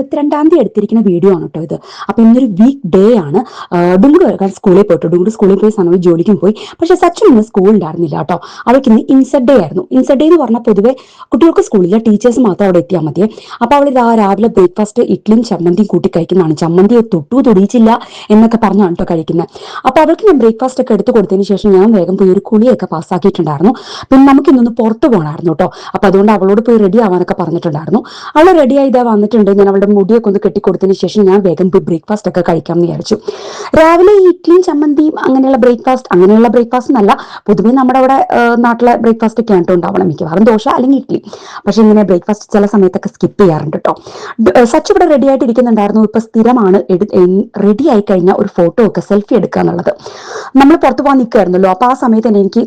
22 എടുത്തിരിക്കുന്ന വീഡിയോ ആണ് കേട്ടോ ഇത്. അപ്പൊ ഇന്നൊരു വീക്ക് ഡേ ആണ്. ഡുംഗു സ്കൂളിൽ പോയിട്ട് ഡുംഗു സ്കൂളിൽ പോയി സനോജ് ജോലിക്കും പോയി. പക്ഷെ സച്ചിൻ ഇന്ന് സ്കൂൾ ഉണ്ടായിരുന്നില്ല കേട്ടോ. അവൾക്ക് ഇന്ന് ഇൻസെറ്റ് ഡേ ആയിരുന്നു. ഇൻസെറ്റ് ഡേ എന്ന് പറഞ്ഞാൽ പൊതുവെ കുട്ടികൾക്ക് സ്കൂളിലെ ടീച്ചേഴ്സ് മാത്രം അവിടെ എത്തിയാൽ മതിയെ. അപ്പൊ അവൾ രാവിലെ ബ്രേക്ക്ഫാസ്റ്റ് ഇഡ്ലിയും ചമ്മന്തിയും കൂട്ടി കഴിക്കുന്നതാണ്. ചമ്മന്തി തൊടിയിച്ചില്ല എന്നൊക്കെ പറഞ്ഞാണ് കേട്ടോ കഴിക്കുന്നത്. അപ്പൊ അവൾക്ക് ഞാൻ ബ്രേക്ക്ഫാസ്റ്റ് ഒക്കെ എടുത്ത് കൊടുത്തതിന് ശേഷം ഞാൻ വേഗം പോയി ഒരു കുളിയൊക്കെ പാസ്സാക്കിയിട്ടുണ്ടായിരുന്നു. പിന്നെ നമുക്ക് ഇന്നൊന്ന് പുറത്ത് പോകണമായിരുന്നു കേട്ടോ. അപ്പൊ അതുകൊണ്ട് അവളോട് പോയി റെഡി ആവാനൊക്കെ പറഞ്ഞിട്ടുണ്ടായിരുന്നു. അവൾ റെഡി ആയി വന്നിട്ടുണ്ട്. ഞാൻ അവളുടെ മുടിയൊക്കെ ഒന്ന് കെട്ടിക്കൊടുത്തതിന് ശേഷം ഞാൻ വേഗം പോയി ബ്രേക്ക്ഫാസ്റ്റ് ഒക്കെ കഴിക്കാമെന്ന് വിചാരിച്ചു. രാവിലെ ഇഡ്ലിയും ചമ്മന്തിയും അങ്ങനെയുള്ള ബ്രേക്ക്ഫാസ്റ്റ് എന്നല്ല, പൊതുവെ നമ്മുടെ അവിടെ നാട്ടിലെ ബ്രേക്ക്ഫാസ്റ്റ് ഒക്കെ ആയിട്ട് ഉണ്ടാവണം. മിക്കവാറും ദോശ അല്ലെങ്കിൽ ഇഡ്ലി. പക്ഷെ ഇങ്ങനെ ബ്രേക്ക്ഫാസ്റ്റ് ചില സമയത്തൊക്കെ സ്കിപ്പ് ചെയ്യാറുണ്ട് കേട്ടോ. സച്ച് ഇവിടെ റെഡി ആയിട്ട് ഇരിക്കുന്നുണ്ടായിരുന്നു. ഇപ്പൊ സ്ഥിരമാണ് റെഡി ആയി കഴിഞ്ഞാൽ ഒരു ഫോട്ടോ ഒക്കെ സെൽഫി എടുക്കുക എന്നുള്ളത്. നമ്മൾ പുറത്തു പോകാൻ നിൽക്കുമായിരുന്നല്ലോ. അപ്പൊ ആ സമയത്ത് തന്നെ എനിക്ക്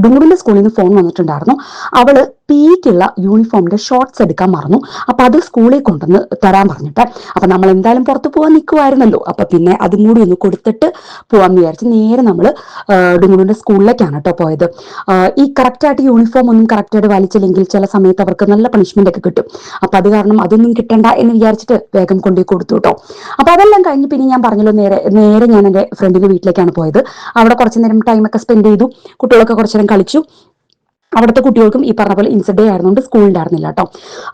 ഡുംഗുറിന്റെ സ്കൂളിൽ നിന്ന് ഫോൺ വന്നിട്ടുണ്ടായിരുന്നു. അവള് പിക്കുള്ള യൂണിഫോമിന്റെ ഷോർട്സ് എടുക്കാൻ മറന്നു. അപ്പൊ അത് സ്കൂളിൽ കൊണ്ടുവന്ന് തരാൻ പറഞ്ഞിട്ട്, അപ്പൊ നമ്മൾ എന്തായാലും പുറത്ത് പോകാൻ നിൽക്കുമായിരുന്നല്ലോ. അപ്പൊ പിന്നെ അതും കൂടി ഒന്ന് കൊടുത്തിട്ട് പോവാന്ന് വിചാരിച്ച് നേരെ നമ്മള് ഡുംഗുറിന്റെ സ്കൂളിലേക്കാണ് കേട്ടോ പോയത്. ഈ കറക്റ്റായിട്ട് യൂണിഫോം ഒന്നും കറക്റ്റായിട്ട് വലിച്ചില്ലെങ്കിൽ ചില സമയത്ത് അവർക്ക് നല്ല പണിഷ്മെന്റ് ഒക്കെ കിട്ടും. അപ്പൊ അത് കാരണം അതൊന്നും കിട്ടണ്ട എന്ന് വിചാരിച്ചിട്ട് വേഗം കൊണ്ടുപോയി കൊടുത്തു കേട്ടോ. അപ്പൊ അതെല്ലാം കഴിഞ്ഞ് പിന്നെ ഞാൻ പറഞ്ഞല്ലോ നേരെ ഞാൻ എന്റെ ഫ്രണ്ടിന്റെ വീട്ടിലേക്കാണ് പോയത്. അവിടെ കുറച്ചു നേരം ടൈമൊക്കെ സ്പെൻഡ് ചെയ്തു. കുട്ടികളൊക്കെ കുറച്ചു നേരം കളിച്ചു. അവിടുത്തെ കുട്ടികൾക്കും ഈ പറഞ്ഞ പോലെ ഇൻസെറ്റ് ഡേ ആയിരുന്നുകൊണ്ട് സ്കൂൾ ഉണ്ടായിരുന്നില്ല കേട്ടോ.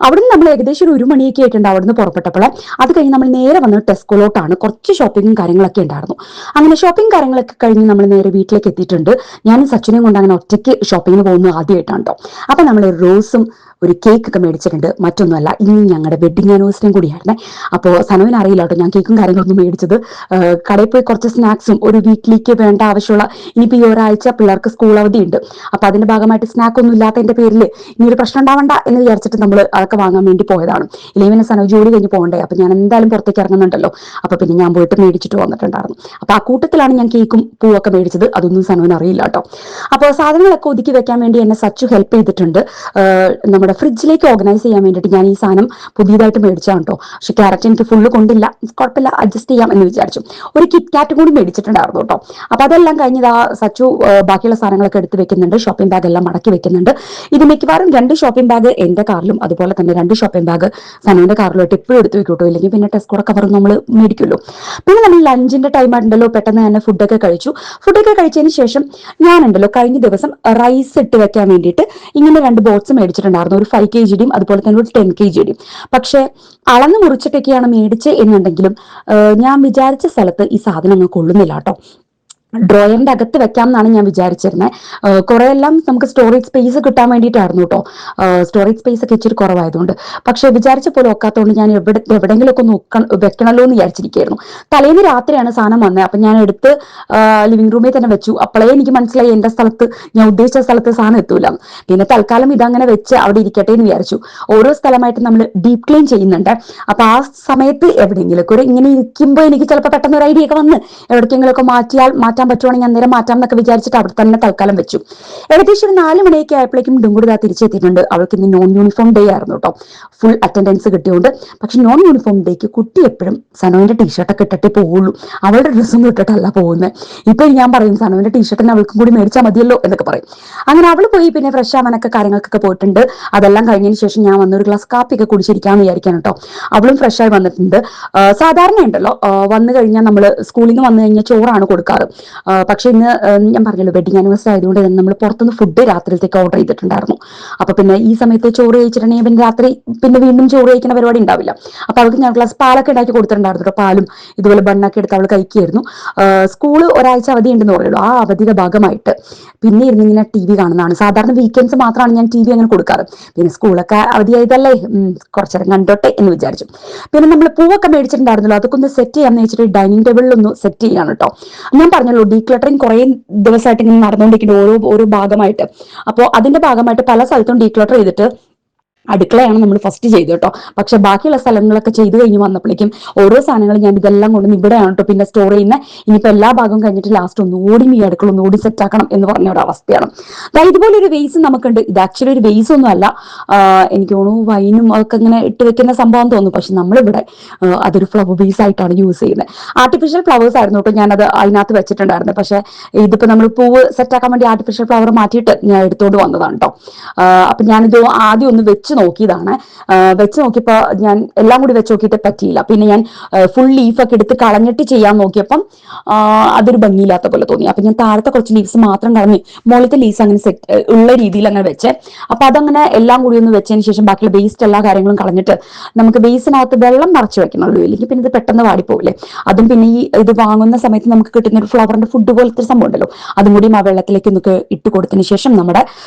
അവിടുന്ന് നമ്മൾ ഏകദേശം ഒരു മണിയൊക്കെ ആയിട്ടുണ്ട് അവിടുന്ന് പുറപ്പെട്ടപ്പോൾ. അത് കഴിഞ്ഞ് നമ്മൾ നേരെ വന്നത് ടെസ്കോലോട്ടാണ്. കുറച്ച് ഷോപ്പിങ്ങും കാര്യങ്ങളൊക്കെ ഉണ്ടായിരുന്നു. അങ്ങനെ ഷോപ്പിംഗ് കാര്യങ്ങളൊക്കെ കഴിഞ്ഞ് നമ്മൾ നേരെ വീട്ടിലേക്ക് എത്തിയിട്ടുണ്ട്. ഞാനും സച്ചിനെയും കൊണ്ട് അങ്ങനെ ഒറ്റയ്ക്ക് ഷോപ്പിങ്ങിന് പോകുന്നത് ആദ്യമായിട്ടാണ് കേട്ടോ. അപ്പൊ നമ്മൾ റോസും ഒരു കേക്ക് ഒക്കെ മേടിച്ചിട്ടുണ്ട്. മറ്റൊന്നുമല്ല, ഇനി ഞങ്ങളുടെ വെഡിങ് ആനിവേഴ്സറിയും കൂടിയായിരുന്നേ. അപ്പോൾ സനുവിന് അറിയില്ല കേട്ടോ ഞാൻ കേക്കും കാര്യങ്ങളൊന്നും മേടിച്ചത്. കടയിൽ പോയി കുറച്ച് സ്നാക്സും ഒരു വീട്ടിലേക്ക് വേണ്ട ആവശ്യമുള്ള, ഇനിയിപ്പോൾ ഈ ഒരാഴ്ച പിള്ളേർക്ക് സ്കൂൾ അവധി ഉണ്ട്. അപ്പൊ അതിന്റെ ഭാഗമായിട്ട് സ്നാക്ക് ഒന്നും ഇല്ലാത്തതിന്റെ പേരിൽ ഇനി ഒരു പ്രശ്നം ഉണ്ടാവണ്ട എന്ന് വിചാരിച്ചിട്ട് നമ്മൾ അതൊക്കെ വാങ്ങാൻ വേണ്ടി പോയതാണ്. ഇല്ലെങ്കിൽ സനവ് ജോലി കഴിഞ്ഞ് പോകണ്ടേ. അപ്പൊ ഞാൻ എന്തായാലും പുറത്തേക്ക് ഇറങ്ങുന്നുണ്ടല്ലോ. അപ്പൊ പിന്നെ ഞാൻ പോയിട്ട് മേടിച്ചിട്ട് വന്നിട്ടുണ്ടായിരുന്നു. അപ്പൊ ആ കൂട്ടത്തിലാണ് ഞാൻ കേക്കും പൂവൊക്കെ മേടിച്ചത്. അതൊന്നും സനുവിന് അറിയില്ല കേട്ടോ. അപ്പോൾ സാധനങ്ങളൊക്കെ ഒതുക്കി വെക്കാൻ വേണ്ടി എന്നെ സച്ചു ഹെൽപ്പ് ചെയ്തിട്ടുണ്ട്. നമ്മുടെ ഫ്രിഡ്ജിലേക്ക് ഓർഗനൈസ് ചെയ്യാൻ വേണ്ടിയിട്ട് ഞാൻ ഈ സാധനം പുതിയതായിട്ട് മേടിച്ചാണ് കേട്ടോ. പക്ഷെ ക്യാരറ്റ് എനിക്ക് ഫുള്ള് കൊണ്ടില്ല, കുഴപ്പമില്ല, അഡ്ജസ്റ്റ് ചെയ്യാം എന്ന് വിചാരിച്ചു. ഒരു കിറ്റ്കാറ്റ് കൂടി മേടിച്ചിട്ടുണ്ടായിരുന്നു കേട്ടോ. അപ്പൊ അതെല്ലാം കഴിഞ്ഞതാ സച്ചു ബാക്കിയുള്ള സാധനങ്ങളൊക്കെ എടുത്ത് വെക്കുന്നുണ്ട്. ഷോപ്പിംഗ് ബാഗ് എല്ലാം മടക്കി വെക്കുന്നുണ്ട്. ഇത് മിക്കവാറും 2 ഷോപ്പിംഗ് ബാഗ് എന്റെ കാറിലും അതുപോലെ തന്നെ 2 ഷോപ്പിംഗ് ബാഗ് സനുവിന്റെ കാറിലോട്ട് എപ്പോഴും എടുത്ത് വെക്കൂട്ടോ. ഇല്ലെങ്കിൽ പിന്നെ ടെസ്കോടെ കവർ നമ്മൾ മേടിക്കുമല്ലോ. പിന്നെ നമ്മൾ ലഞ്ചിന്റെ ടൈം ആയിട്ടുണ്ടല്ലോ, പെട്ടെന്ന് തന്നെ ഫുഡൊക്കെ കഴിച്ചു. ഫുഡൊക്കെ കഴിച്ചതിന് ശേഷം ഞാനുണ്ടല്ലോ കഴിഞ്ഞ ദിവസം റൈസ് ഇട്ട് വെക്കാൻ വേണ്ടിയിട്ട് ഇങ്ങനെ 2 ബോക്സ് മേടിച്ചിട്ടുണ്ടായിരുന്നു. ഒരു 5 kg അതുപോലെ തന്നെ ഒരു 10 kg. പക്ഷെ അളന്ന് മുറിച്ചിട്ടൊക്കെയാണ് മേടിച്ചത് എന്നുണ്ടെങ്കിലും ഞാൻ വിചാരിച്ച സ്ഥലത്ത് ഈ സാധനം അങ്ങ് കൊള്ളുന്നില്ല കേട്ടോ. ഡ്രോയറിന്റെ അകത്ത് വെക്കാം എന്നാണ് ഞാൻ വിചാരിച്ചിരുന്നത്. കുറെ എല്ലാം നമുക്ക് സ്റ്റോറേജ് സ്പേസ് കിട്ടാൻ വേണ്ടിയിട്ടായിരുന്നു കേട്ടോ. സ്റ്റോറേജ് സ്പേസ് ഒക്കെ ഇച്ചിരി കുറവായതുകൊണ്ട്. പക്ഷെ വിചാരിച്ച പോലെ ഒക്കാത്തതുകൊണ്ട് ഞാൻ എവിടെയെങ്കിലുമൊക്കെ വെക്കണല്ലോ എന്ന് വിചാരിച്ചിരിക്കുകയായിരുന്നു. തലേന്ന് രാത്രിയാണ് സാധനം വന്നത്. അപ്പൊ ഞാൻ എടുത്ത് ലിവിംഗ് റൂമിൽ തന്നെ വെച്ചു. അപ്പോഴേ എനിക്ക് മനസ്സിലായി എന്റെ സ്ഥലത്ത്, ഞാൻ ഉദ്ദേശിച്ച സ്ഥലത്ത് സാധനം എത്തൂല. പിന്നെ തൽക്കാലം ഇതങ്ങനെ വെച്ച് അവിടെ ഇരിക്കട്ടെ എന്ന് വിചാരിച്ചു. ഓരോ സ്ഥലമായിട്ട് നമ്മൾ ഡീപ് ക്ലീൻ ചെയ്യുന്നുണ്ട്. അപ്പൊ ആ സമയത്ത് എവിടെയെങ്കിലൊക്കെ ഒരു ഇങ്ങനെ ഇരിക്കുമ്പോൾ എനിക്ക് ചിലപ്പോൾ പെട്ടെന്ന് ഒരു ഐഡിയ ഒക്കെ വന്ന് എവിടേക്കെങ്കിലുമൊക്കെ മാറ്റാൻ പറ്റുവാണെങ്കിൽ ഞാൻ നേരെ മാറ്റാം എന്നൊക്കെ വിചാരിച്ചിട്ട് അവിടെ തന്നെ തൽക്കാലം വെച്ചു. ഏകദേശം ഒരു 4 മണിയൊക്കെ ആയപ്പോഴേക്കും ഡുംഗുടുതാ തിരിച്ചെത്തിയിട്ടുണ്ട്. അവൾക്ക് ഇന്ന് നോൺ യൂണിഫോം ഡേ ആയിരുന്നു കേട്ടോ. ഫുൾ അറ്റൻഡൻസ് കിട്ടിയോണ്ട്. പക്ഷെ നോൺ യൂണിഫോം ഡേക്ക് കുട്ടി എപ്പോഴും സനുവിന്റെ ടീഷർട്ടൊക്കെ ഇട്ടിട്ടേ പോവുള്ളൂ. അവളുടെ ഡ്രസ്സൊന്നും ഇട്ടിട്ടല്ല പോകുന്നത്. ഇപ്പൊ ഞാൻ പറയും സനുവിന്റെ ടീഷർട്ടിന് അവൾക്കും കൂടി മേടിച്ചാൽ മതിയല്ലോ എന്നൊക്കെ പറയും. അങ്ങനെ അവള് പോയി പിന്നെ ഫ്രഷ് ആവാനൊക്കെ കാര്യങ്ങൾക്കൊക്കെ പോയിട്ടുണ്ട്. അതെല്ലാം കഴിഞ്ഞതിന് ശേഷം ഞാൻ വന്നൊരു ഗ്ലാസ് കാപ്പിയൊക്കെ കുടിച്ചിരിക്കാന്ന് വിചാരിക്കാൻ കേട്ടോ. അവളും ഫ്രഷ് ആയി വന്നിട്ടുണ്ട്. സാധാരണ ഉണ്ടല്ലോ വന്നു കഴിഞ്ഞാൽ നമ്മള് സ്കൂളിൽ നിന്ന് വന്നു കഴിഞ്ഞാൽ ചോറാണ് കൊടുക്കാറ്. പക്ഷെ ഇന്ന് ഞാൻ പറഞ്ഞല്ലോ വെഡിങ് ആനിവേഴ്സറി ആയതുകൊണ്ട് തന്നെ നമ്മൾ പുറത്തുനിന്ന് ഫുഡ് രാത്രിയിലത്തേക്ക് ഓർഡർ ചെയ്തിട്ടുണ്ടായിരുന്നു. അപ്പൊ പിന്നെ ഈ സമയത്ത് ചോറ് കഴിച്ചിട്ടുണ്ടെങ്കിൽ പിന്നെ രാത്രി പിന്നെ വീണ്ടും ചോറ് കഴിക്കുന്ന പരിപാടി ഉണ്ടാവില്ല. അപ്പൊ അവൾക്ക് ഞാൻ ഗ്ലാസ് പാലൊക്കെ ഉണ്ടാക്കി കൊടുത്തിട്ടുണ്ടായിരുന്നു കേട്ടോ. പാലും ഇതുപോലെ ബണ്ണൊക്കെ എടുത്ത് അവൾ കഴിക്കുകയായിരുന്നു. സ്കൂള് ഒരാഴ്ച അവധി ഉണ്ടെന്ന് പറയുള്ളൂ. ആ അവധിയുടെ ഭാഗമായിട്ട് പിന്നെ ഇരുന്ന് ഇങ്ങനെ TV കാണുന്നതാണ്. സാധാരണ വീക്കെൻഡ്സ് മാത്രമാണ് ഞാൻ TV അങ്ങനെ കൊടുക്കാറ്. പിന്നെ സ്കൂളൊക്കെ അവധിയായതല്ലേ, കുറച്ചേരം കണ്ടോട്ടെ എന്ന് വിചാരിച്ചു. പിന്നെ നമ്മൾ പൂവൊക്കെ മേടിച്ചിട്ടുണ്ടായിരുന്നല്ലോ, അതൊക്കെ ഒന്ന് സെറ്റ് ചെയ്യാന്ന് വെച്ചിട്ട് ഡൈനിങ് ടേബിളിൽ ഒന്ന് സെറ്റ് ചെയ്യാണ് കേട്ടോ. ഞാൻ പറഞ്ഞല്ലോ ഡീക്ലട്ടറിങ് കുറെ ദിവസമായിട്ട് ഇങ്ങനെ നടന്നുകൊണ്ടിരിക്കുന്നത് ഓരോ ഭാഗമായിട്ട്. അപ്പോൾ അതിന്റെ ഭാഗമായിട്ട് പല സ്ഥലത്തും ഡീക്ലട്ടർ ചെയ്തിട്ട് അടുക്കളയാണ് നമ്മൾ ഫസ്റ്റ് ചെയ്തു കേട്ടോ. പക്ഷെ ബാക്കിയുള്ള സ്ഥലങ്ങളൊക്കെ ചെയ്ത് കഴിഞ്ഞ് വന്നപ്പോഴേക്കും ഓരോ സാധനങ്ങളും ഞാൻ ഇതെല്ലാം കൊണ്ട് ഇവിടെയാണ് കേട്ടോ പിന്നെ സ്റ്റോർ ചെയ്യുന്നത്. ഇനിയിപ്പോൾ എല്ലാ ഭാഗവും കഴിഞ്ഞിട്ട് ലാസ്റ്റ് ഒന്നുകൂടി ഈ അടുക്കള ഒന്നുകൂടി സെറ്റ് ആക്കണം എന്ന് പറഞ്ഞ ഒരു അവസ്ഥയാണ്. അതായത് ഇതുപോലെ ഒരു വേസ് നമുക്കുണ്ട്. ഇത് ആക്ച്വലി ഒരു വേസ് ഒന്നും അല്ല. എനിക്ക് തോന്നുന്നു വൈനും ഒക്കെ ഇങ്ങനെ ഇട്ട് വെക്കുന്ന സംഭവം തോന്നുന്നു. പക്ഷെ നമ്മളിവിടെ അതൊരു ഫ്ലവർ വേസ് ആയിട്ടാണ് യൂസ് ചെയ്യുന്നത്. ആർട്ടിഫിഷ്യൽ ഫ്ലവേഴ്സ് ആയിരുന്നു കേട്ടോ ഞാനത് അതിനകത്ത് വെച്ചിട്ടുണ്ടായിരുന്നത്. പക്ഷെ ഇതിപ്പോ നമ്മൾ പൂവ് സെറ്റ് ആക്കാൻ വേണ്ടി ആർട്ടിഫിഷ്യൽ ഫ്ലവർ മാറ്റിയിട്ട് ഞാൻ എടുത്തോണ്ട് വന്നതാണ് കേട്ടോ. അപ്പൊ ഞാനിത് ആദ്യം ഒന്ന് വെച്ച് നോക്കിയതാണ്. വെച്ച് നോക്കിയപ്പോൾ ഞാൻ എല്ലാം കൂടി വെച്ച് നോക്കിയിട്ട് പറ്റിയില്ല. പിന്നെ ഞാൻ ഫുൾ ലീഫൊക്കെ എടുത്ത് കളഞ്ഞിട്ട് ചെയ്യാൻ നോക്കിയപ്പം അതൊരു ഭംഗിയില്ലാത്ത പോലെ തോന്നി. അപ്പൊ ഞാൻ താഴത്തെ കുറച്ച് ലീവ്സ് മാത്രം കളഞ്ഞ് മുകളിലത്തെ ലീവ്സ് അങ്ങനെ സെറ്റ് ഉള്ള രീതിയിൽ അങ്ങനെ വെച്ചേ. അപ്പൊ അതങ്ങനെ എല്ലാം കൂടി ഒന്ന് വെച്ചതിന് ശേഷം ബാക്കിയുള്ള വേസ്റ്റ് എല്ലാ കാര്യങ്ങളും കളഞ്ഞിട്ട് നമുക്ക് ബേസിനകത്ത് വെള്ളം നിറച്ച് വെക്കണമല്ലോ, ഇല്ലെങ്കിൽ പിന്നെ ഇത് പെട്ടെന്ന് വാടിപ്പോകില്ലേ. അതും പിന്നെ ഈ ഇത് വാങ്ങുന്ന സമയത്ത് നമുക്ക് കിട്ടുന്ന ഒരു ഫ്ലവറിന്റെ ഫുഡ് പോലത്തെ സംഭവം ഉണ്ടല്ലോ, അതും കൂടി ആ വെള്ളത്തിലേക്ക് ഒന്ന് ഇട്ട് കൊടുത്തതിന് ശേഷം നമ്മുടെ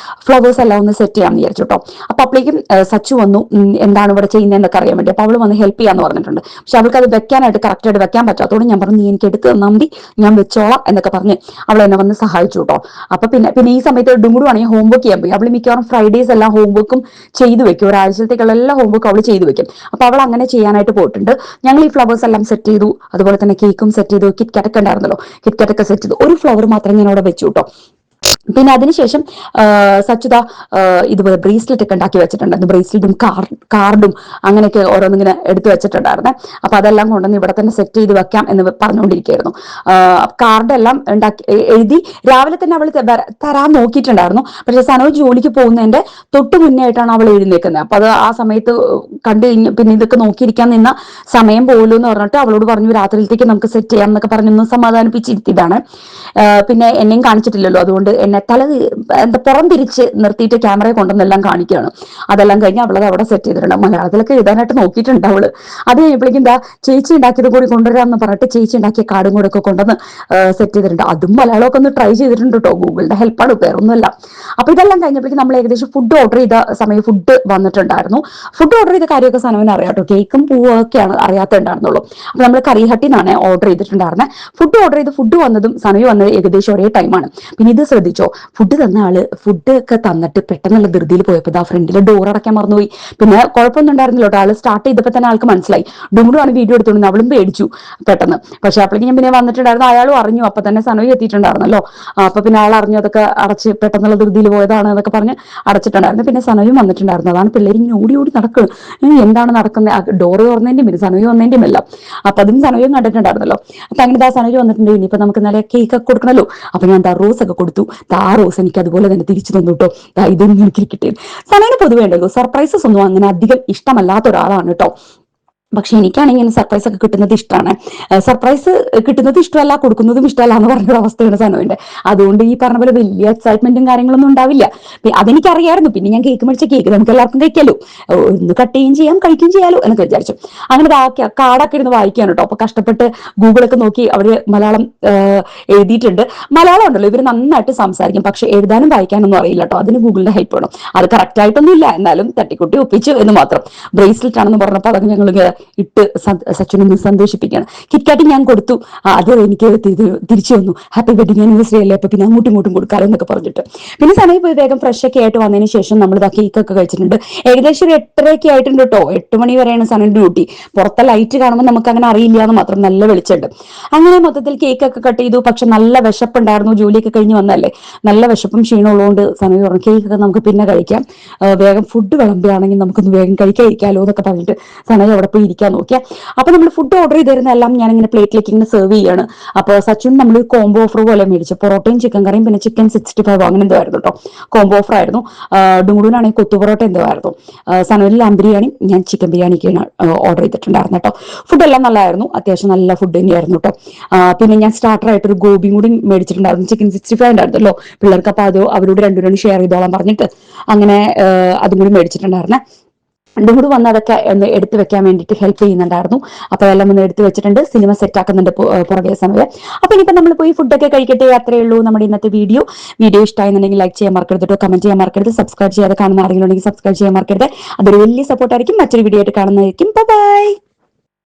ഫ്ലവേഴ്സ് എല്ലാം ഒന്ന് സെറ്റ് ചെയ്യാൻ വിചാരിച്ചു കേട്ടോ. അപ്പൊ അപ്പോഴേക്കും സച്ചു വന്നു, എന്താണ് ഇവിടെ ചെയ്യുന്നതെന്നൊക്കെ അറിയാൻ വേണ്ടി. അപ്പൊ അവള് വന്ന് ഹെൽപ്പ് ചെയ്യാന്ന് പറഞ്ഞിട്ടുണ്ട്. പക്ഷെ അവൾക്ക് അത് വെക്കാനായിട്ട് കറക്റ്റ് ആയിട്ട് വെക്കാൻ പറ്റാത്തതുകൊണ്ട് ഞാൻ പറഞ്ഞു, നീ എനിക്ക് എടുത്ത് തന്നാൽ മതി, ഞാൻ വെച്ചോളാം എന്നൊക്കെ പറഞ്ഞ് അവൾ എന്നെ വന്ന് സഹായിച്ചു കേട്ടോ. അപ്പൊ പിന്നെ ഈ സമയത്ത് ഡുങ്കുടു ആണെങ്കിൽ ഹോംവർക്ക് ചെയ്യാൻ പോയി. അവൾ മിക്കവാറും ഫ്രൈഡേസ് എല്ലാം ഹോംവർക്കും ചെയ്തു വെക്കും, ഒരാഴ്ചത്തേക്കുള്ള എല്ലാ ഹോംവർക്കും അവൾ ചെയ്തു വെക്കും. അപ്പൊ അവൾ അങ്ങനെ ചെയ്യാനായിട്ട് പോയിട്ടുണ്ട്. ഞങ്ങൾ ഈ ഫ്ലവേഴ്സ് എല്ലാം സെറ്റ് ചെയ്തു, അതുപോലെ തന്നെ കേക്കും സെറ്റ് ചെയ്തു, കിറ്റ്കാറ്റ് ഒക്കെ ഉണ്ടായിരുന്നല്ലോ, കിറ്റ്കാറ്റ് ഒക്കെ സെറ്റ് ചെയ്തു. ഒരു ഫ്ലവർ മാത്രം ഞാൻ അവിടെ വെച്ചു കേട്ടോ. പിന്നെ അതിനുശേഷം സച്ചുത ഇതുപോലെ ബ്രേസ്ലെറ്റ് ഒക്കെ ഉണ്ടാക്കി വെച്ചിട്ടുണ്ടായിരുന്നു. ബ്രേസ്ലെറ്റും കാർഡും അങ്ങനെയൊക്കെ ഓരോന്നിങ്ങനെ എടുത്തു വെച്ചിട്ടുണ്ടായിരുന്നേ. അപ്പൊ അതെല്ലാം കൊണ്ടുവന്ന് ഇവിടെ തന്നെ സെറ്റ് ചെയ്ത് വെക്കാം എന്ന് പറഞ്ഞുകൊണ്ടിരിക്കുകയായിരുന്നു. കാർഡെല്ലാം എഴുതി രാവിലെ തന്നെ അവൾ തരാൻ നോക്കിയിട്ടുണ്ടായിരുന്നു. പക്ഷെ സനോജ് ജോലിക്ക് പോകുന്നതിന്റെ തൊട്ട് മുന്നേ ആയിട്ടാണ് അവൾ എഴുന്നേക്കുന്നത്. അപ്പൊ അത് ആ സമയത്ത് കണ്ടു കഴിഞ്ഞ് പിന്നെ ഇതൊക്കെ നോക്കിയിരിക്കാൻ നിന്ന സമയം പോലും എന്ന് പറഞ്ഞിട്ട് അവളോട് പറഞ്ഞു, രാത്രിയിലേക്ക് നമുക്ക് സെറ്റ് ചെയ്യാം എന്നൊക്കെ പറഞ്ഞൊന്ന് സമാധാനിപ്പിച്ചിരുത്തിയതാണ്. പിന്നെ എന്നെയും കാണിച്ചിട്ടില്ലല്ലോ, അതുകൊണ്ട് എന്നെ എന്താ പുറം തിരിച്ച് നിർത്തിയിട്ട് ക്യാമറയെ കൊണ്ടുവന്നെല്ലാം കാണിക്കുകയാണ്. അതെല്ലാം കഴിഞ്ഞ് അവളത് അവിടെ സെറ്റ് ചെയ്തിട്ടുണ്ട്. മലയാളത്തിലൊക്കെ എഴുതാനായിട്ട് നോക്കിയിട്ടുണ്ട് അവള്. അത് കഴിഞ്ഞപ്പോഴേക്കും എന്താ ചേച്ചി ഉണ്ടാക്കിയത് കൂടി കൊണ്ടുവരാമെന്ന് പറഞ്ഞിട്ട് ചേച്ചി ഉണ്ടാക്കിയ കാർഡും കൂടെ ഒക്കെ കൊണ്ടുവന്ന് സെറ്റ് ചെയ്തിട്ടുണ്ട്. അതും മലയാളമൊക്കെ ഒന്ന് ട്രൈ ചെയ്തിട്ടുണ്ട് കേട്ടോ, ഗൂഗിളിന്റെ ഹെൽപ്പാണ്, വേറൊന്നുമല്ല. അപ്പൊ ഇതെല്ലാം കഴിഞ്ഞപ്പോഴേക്കും നമ്മൾ ഏകദേശം ഫുഡ് ഓർഡർ ചെയ്ത സമയം ഫുഡ് വന്നിട്ടുണ്ടായിരുന്നു. ഫുഡ് ഓർഡർ ചെയ്ത കാര്യമൊക്കെ സനവിന് അറിയാം കേട്ടോ, കേക്കും പൂവൊക്കെയാണ് അറിയാത്തുണ്ടായിരുന്നുള്ളൂ. അപ്പൊ നമ്മൾ കറിഹട്ടി നിന്നാണ് ഓർഡർ ചെയ്തിട്ടുണ്ടായിരുന്നത്. ഫുഡ് വന്നതും സനവി വന്നത് ഏകദേശം ഒരേ ടൈമാണ്. പിന്നെ ഇത് ശ്രദ്ധിച്ചോ, ഫുഡ് തന്ന ആള് ഫുഡ് ഒക്കെ തന്നിട്ട് പെട്ടെന്നുള്ള ധൃതിയിൽ പോയപ്പോൾ ആ ഫ്രണ്ടിലെ ഡോർ അടയ്ക്കാൻ മറന്നുപോയി. പിന്നെ കുഴപ്പമൊന്നും ഉണ്ടായിരുന്നില്ല കേട്ടോ, ആള് സ്റ്റാർട്ട് ചെയ്തപ്പോൾ തന്നെ ആൾക്ക് മനസ്സിലായി. ഡുങ്കുടുമാണ് വീഡിയോ എടുത്തോണ്ട് അവളും പേടിച്ചു പെട്ടെന്ന്. പക്ഷെ അപ്പോഴേക്കും ഞാൻ പിന്നെ വന്നിട്ടുണ്ടായിരുന്നു, അയാളും അറിഞ്ഞു. അപ്പൊ തന്നെ സനവി എത്തിയിട്ടുണ്ടായിരുന്നല്ലോ. അപ്പൊ പിന്നെ ആൾ അറിഞ്ഞു അതൊക്കെ അടച്ച് പെട്ടെന്നുള്ള ധൃതിയിൽ പോയതാണ് എന്നൊക്കെ പറഞ്ഞ് അടച്ചിട്ടുണ്ടായിരുന്നു. പിന്നെ സനവിയും വന്നിട്ടുണ്ടായിരുന്നു. അതാണ് പിള്ളേർ ഇങ്ങനെ ഓടി ഓടി നടക്കുന്നത്, എന്താണ് നടക്കുന്നത്, ഡോറ് തുറന്നതിന്റെയും പിന്നെ സനവി വന്നതിന്റെയും എല്ലാം. അപ്പൊ അതും സനവിയും കണ്ടിട്ടുണ്ടായിരുന്നല്ലോ. അപ്പൊ അങ്ങനെ സനവി വന്നിട്ടുണ്ട്. ഇനിയിപ്പോ നമുക്ക് നല്ല കേക്ക് ഒക്കെ കൊടുക്കണല്ലോ. അപ്പൊ ഞാൻ റോസ് ഒക്കെ കൊടുത്തു. ആ റോസ് എനിക്ക് അതുപോലെ തന്നെ തിരിച്ചു തന്നു കേട്ടോ. ഇതൊന്നും എനിക്ക് കിട്ടിയത്. സനവിന് പൊതുവേ ഉണ്ടല്ലോ സർപ്രൈസസ് ഒന്നും അങ്ങനെ അധികം ഇഷ്ടമല്ലാത്ത ഒരാളാണ് കേട്ടോ. പക്ഷെ എനിക്കാണെങ്കിൽ ഇങ്ങനെ സർപ്രൈസ് ഒക്കെ കിട്ടുന്നത് ഇഷ്ടമാണ്. സർപ്രൈസ് കിട്ടുന്നത് ഇഷ്ടമല്ല, കൊടുക്കുന്നതും ഇഷ്ടമല്ല എന്ന് പറഞ്ഞൊരു അവസ്ഥയാണ് സനുവിന്റെ. അതുകൊണ്ട് ഈ പറഞ്ഞ പോലെ വലിയ എക്സൈറ്റ്മെന്റും കാര്യങ്ങളൊന്നും ഉണ്ടാവില്ല. അതെനിക്കറിയായിരുന്നു. പിന്നെ ഞാൻ കേക്ക് മേടിച്ച കേക്ക് നമുക്ക് എല്ലാവർക്കും കഴിക്കാലോ, ഒന്ന് കട്ട് ചെയ്യുകയും ചെയ്യാം കഴിക്കുകയും ചെയ്യാലോ എന്നൊക്കെ വിചാരിച്ചു. അങ്ങനെ കാർഡൊക്കെ ഇരുന്ന് വായിക്കാൻ കേട്ടോ. അപ്പൊ കഷ്ടപ്പെട്ട് ഗൂഗിളൊക്കെ നോക്കി അവര് മലയാളം എഴുതിയിട്ടുണ്ട്. മലയാളം ഉണ്ടല്ലോ ഇവർ നന്നായിട്ട് സംസാരിക്കും, പക്ഷെ എഴുതാനും വായിക്കാനൊന്നും അറിയില്ല കേട്ടോ. അതിന് ഗൂഗിളിന്റെ ഹെൽപ്പ് വേണം. അത് കറക്റ്റ് ആയിട്ടൊന്നും ഇല്ല, എന്നാലും തട്ടിക്കുട്ടി ഒപ്പിച്ചു എന്ന് മാത്രം. ബ്രേസ്ലെറ്റ് ആണെന്ന് പറഞ്ഞപ്പോൾ അതൊക്കെ ഞങ്ങൾ ഇട്ട് സച്ചിനൊന്ന് സന്തോഷിപ്പിക്കുകയാണ്. കിറ്റ്കാറ്റ് ഞാൻ കൊടുത്തു, അത് എനിക്ക് തിരിച്ചു വന്നു. ഹാപ്പി വെഡിങ് ആനിവേഴ്സറി അല്ലേ, അപ്പൊ പിന്നെ അങ്ങോട്ടും ഇങ്ങോട്ടും കൊടുക്കാലോ എന്നൊക്കെ പറഞ്ഞിട്ട്. പിന്നെ സമയം പോയി വേഗം ഫ്രഷ് ഒക്കെ ആയിട്ട് വന്നതിന് ശേഷം നമ്മൾ കേക്കൊക്കെ കഴിച്ചിട്ടുണ്ട്. ഏകദേശം ഒരു 8:30 ആയിട്ടുണ്ട് കേട്ടോ. 8 മണി വരെയാണ് സനന്റെ ഡ്യൂട്ടി. പുറത്തെ ലൈറ്റ് കാണുമ്പോൾ നമുക്ക് അങ്ങനെ അറിയില്ല എന്ന് മാത്രം, നല്ല വെളിച്ചുണ്ട്. അങ്ങനെ മൊത്തത്തിൽ കേക്കൊക്കെ കട്ട് ചെയ്തു. പക്ഷെ നല്ല വിശപ്പുണ്ടായിരുന്നു, ജോലിയൊക്കെ കഴിഞ്ഞ് വന്നല്ലേ, നല്ല വിശപ്പും ക്ഷീണമുള്ളതുകൊണ്ട് സമയം പറഞ്ഞു കേക്കൊക്കെ നമുക്ക് പിന്നെ കഴിക്കാം, വേഗം ഫുഡ് വിളമ്പുകയാണെങ്കിൽ നമുക്കൊന്ന് വേഗം കഴിക്കാതിരിക്കാലോ എന്നൊക്കെ പറഞ്ഞിട്ട് സനയ അവിടെ പോയി ഇരിക്കാൻ നോക്കിയാ. അപ്പൊ നമ്മൾ ഫുഡ് ഓർഡർ ചെയ്തിരുന്നെല്ലാം ഞാൻ ഇങ്ങനെ പ്ലേറ്റിലേക്ക് ഇങ്ങനെ സെർവ് ചെയ്യാണ്. അപ്പൊ സച്ചിൻ നമ്മൾ കോംബോ ഓഫർ പോലെ മേടിച്ചു, പൊറോട്ടയും ചിക്കൻ കറിയും പിന്നെ ചിക്കൻ 65 അങ്ങനെ എന്തോ ആയിരുന്നു കേട്ടോ, കോംബോ ഓഫർ ആയിരുന്നു. ഡുങ്കുടൂനാണെങ്കിൽ കൊത്തു പൊറോട്ട എന്തോ ആയിരുന്നു. സനോയിൽ ലാം ബിരിയാണി, ഞാൻ ചിക്കൻ ബിരിയാണിക്കാണ് ഓർഡർ ചെയ്തിട്ടുണ്ടായിരുന്നു കേട്ടോ. ഫുഡെല്ലാം നല്ലതായിരുന്നു, അത്യാവശ്യം നല്ല ഫുഡ് തന്നെയായിരുന്നു കേട്ടോ. പിന്നെ ഞാൻ സ്റ്റാർട്ടർ ആയിട്ട് ഒരു ഗോപിയും കൂടി മേടിച്ചിട്ടുണ്ടായിരുന്നു. ചിക്കൻ 65 ഉണ്ടായിരുന്നല്ലോ പിള്ളേർക്ക്. അപ്പൊ അത് അവരോട് രണ്ടുപേരും ഷെയർ ചെയ്തോളാൻ പറഞ്ഞിട്ട് അങ്ങനെ അതും കൂടി മേടിച്ചിട്ടുണ്ടായിരുന്നേ. കൂടി വന്ന് അതൊക്കെ ഒന്ന് എടുത്തു വെക്കാൻ വേണ്ടിയിട്ട് ഹെൽപ്പ് ചെയ്യുന്നുണ്ടായിരുന്നു. അപ്പൊ എല്ലാം ഒന്ന് എടുത്തു വെച്ചിട്ടുണ്ട്. സിനിമ സെറ്റ് ആക്കുന്നുണ്ട് പുറകെ സമയം. അപ്പൊ ഇനിയിപ്പോ നമ്മൾ പോയി ഫുഡൊക്കെ കഴിക്കട്ടെ, അത്രയേ ഉള്ളൂ നമ്മുടെ ഇന്നത്തെ വീഡിയോ. ഇഷ്ടമായിരുന്നുണ്ടെങ്കിൽ ലൈക്ക് ചെയ്യാൻ മറക്കരുത് കേട്ടോ, കമന്റ് ചെയ്യാൻ മറക്കരുത്, സബ്സ്ക്രൈബ് ചെയ്യാതെ കാണുന്ന ആരെങ്കിലും ഉണ്ടെങ്കിൽ സബ്സ്ക്രൈബ് ചെയ്യാൻ മറക്കരുത്. അതൊരു വലിയ സപ്പോർട്ടായിരിക്കും. മറ്റൊരു വീഡിയോ ആയിട്ട് കാണുന്നതായിരിക്കും. ബൈ.